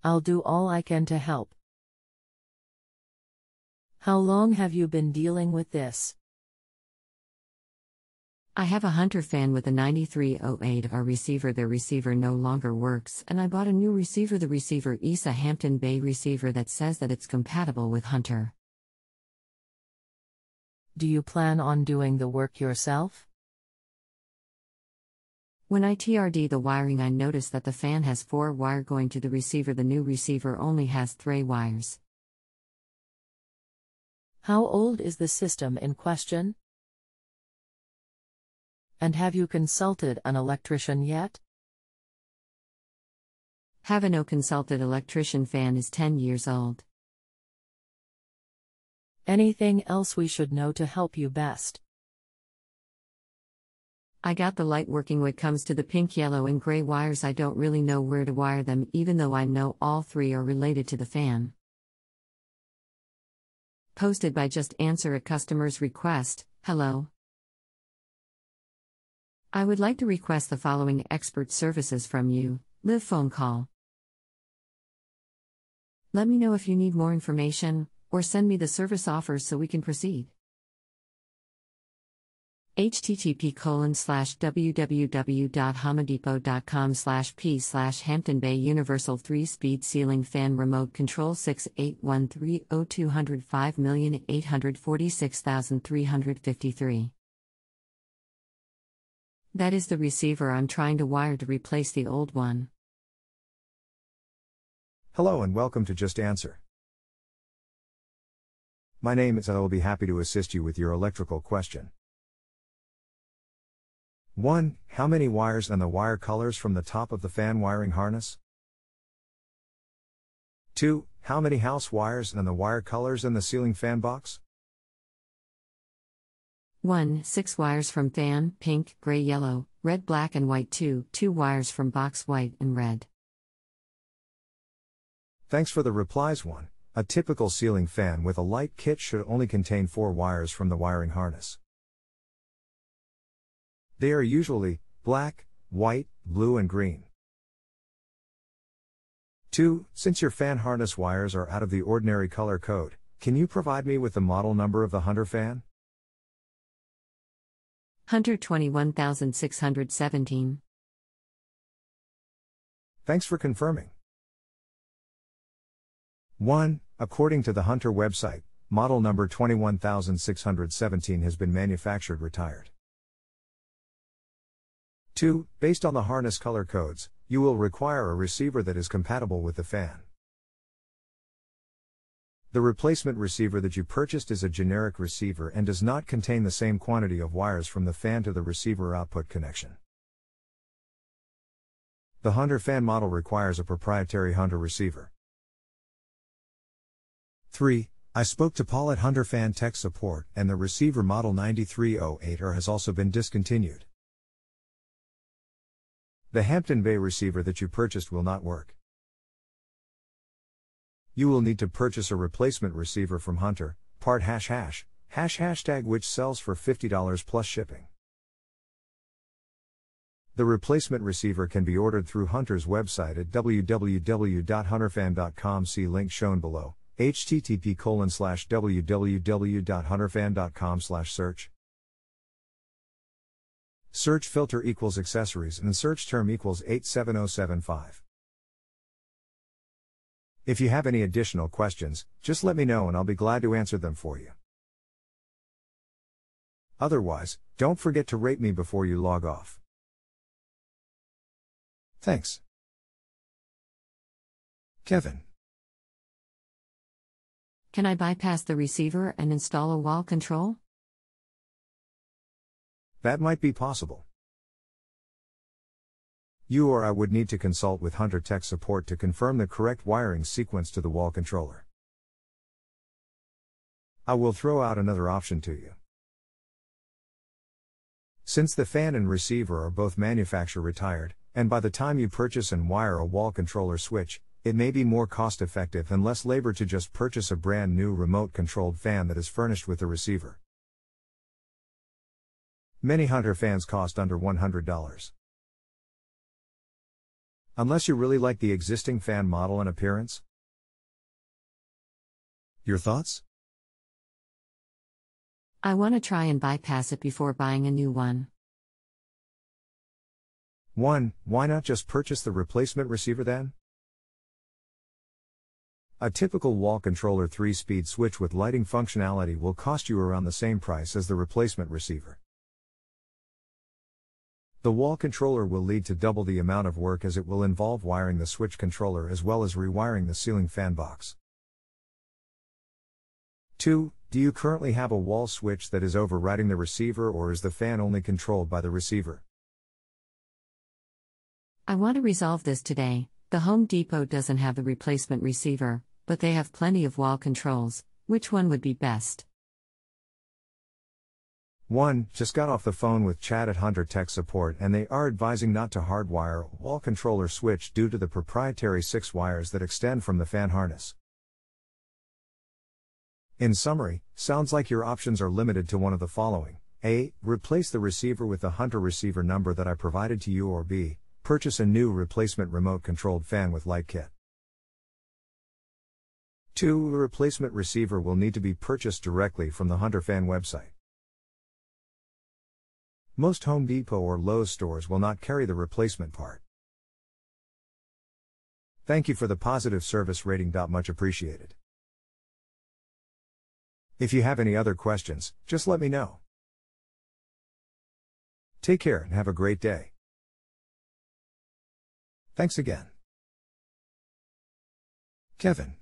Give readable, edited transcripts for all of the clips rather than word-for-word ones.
I'll do all I can to help. How long have you been dealing with this? I have a Hunter fan with a 9308R receiver. The receiver no longer works, and I bought a new receiver. The receiver is a Hampton Bay receiver that says that it's compatible with Hunter. Do you plan on doing the work yourself? When I TRD the wiring, I noticed that the fan has 4 wire going to the receiver. The new receiver only has 3 wires. How old is the system in question? And have you consulted an electrician yet? Havenot consulted electrician. Fan is 10 years old. Anything else we should know to help you best? I got the light working. When it comes to the pink, yellow, and gray wires, I don't really know where to wire them, even though I know all 3 are related to the fan. Posted by JustAnswer at customer's request. Hello. I would like to request the following expert services from you. Live phone call. Let me know if you need more information, or send me the service offers so we can proceed. http://www.homedepot.com/p/Hampton Bay Universal 3-speed ceiling fan remote control 68130 That is the receiver I'm trying to wire to replace the old one. Hello and welcome to Just Answer. My name is. I will be happy to assist you with your electrical question. 1. How many wires and the wire colors from the top of the fan wiring harness? 2. How many house wires and the wire colors in the ceiling fan box? 1. 6 wires from fan, pink, gray, yellow, red, black, and white. 2. 2 wires from box, white and red. Thanks for the replies. 1. A typical ceiling fan with a light kit should only contain 4 wires from the wiring harness. They are usually black, white, blue, and green. 2. Since your fan harness wires are out of the ordinary color code, can you provide me with the model number of the Hunter fan? Hunter 21617. Thanks for confirming. 1. According to the Hunter website, model number 21617 has been manufactured retired. 2. Based on the harness color codes, you will require a receiver that is compatible with the fan. The replacement receiver that you purchased is a generic receiver and does not contain the same quantity of wires from the fan to the receiver output connection. The Hunter fan model requires a proprietary Hunter receiver. 3. I spoke to Paul at Hunter Fan Tech Support, and the receiver model 9308R has also been discontinued. The Hampton Bay receiver that you purchased will not work. You will need to purchase a replacement receiver from Hunter, part ##, which sells for $50 plus shipping. The replacement receiver can be ordered through Hunter's website at www.hunterfan.com. See link shown below. http://www.hunterfan.com/search. Search filter equals accessories and search term equals 87075. If you have any additional questions, just let me know and I'll be glad to answer them for you. Otherwise, don't forget to rate me before you log off. Thanks. Kevin. Can I bypass the receiver and install a wall control? That might be possible. You or I would need to consult with Hunter Tech Support to confirm the correct wiring sequence to the wall controller. I will throw out another option to you. Since the fan and receiver are both manufacturer retired, and by the time you purchase and wire a wall controller switch, it may be more cost-effective and less labor to just purchase a brand new remote-controlled fan that is furnished with the receiver. Many Hunter fans cost under $100. Unless you really like the existing fan model and appearance. Your thoughts? I want to try and bypass it before buying a new one. 1. Why not just purchase the replacement receiver then? A typical wall controller 3-speed switch with lighting functionality will cost you around the same price as the replacement receiver. The wall controller will lead to double the amount of work as it will involve wiring the switch controller as well as rewiring the ceiling fan box. 2. Do you currently have a wall switch that is overriding the receiver, or is the fan only controlled by the receiver? I want to resolve this today. The Home Depot doesn't have the replacement receiver, but they have plenty of wall controls. Which one would be best? 1. Just got off the phone with Chad at Hunter Tech Support, and they are advising not to hardwire a wall controller switch due to the proprietary 6 wires that extend from the fan harness. In summary, sounds like your options are limited to one of the following. A. Replace the receiver with the Hunter receiver number that I provided to you, or B. Purchase a new replacement remote-controlled fan with light kit. 2. A replacement receiver will need to be purchased directly from the Hunter fan website. Most Home Depot or Lowe's stores will not carry the replacement part. Thank you for the positive service rating. Much appreciated. If you have any other questions, just let me know. Take care and have a great day. Thanks again. Kevin.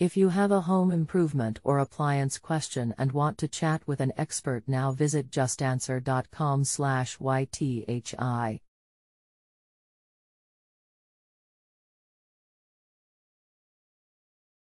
If you have a home improvement or appliance question and want to chat with an expert now, visit justanswer.com/ythi.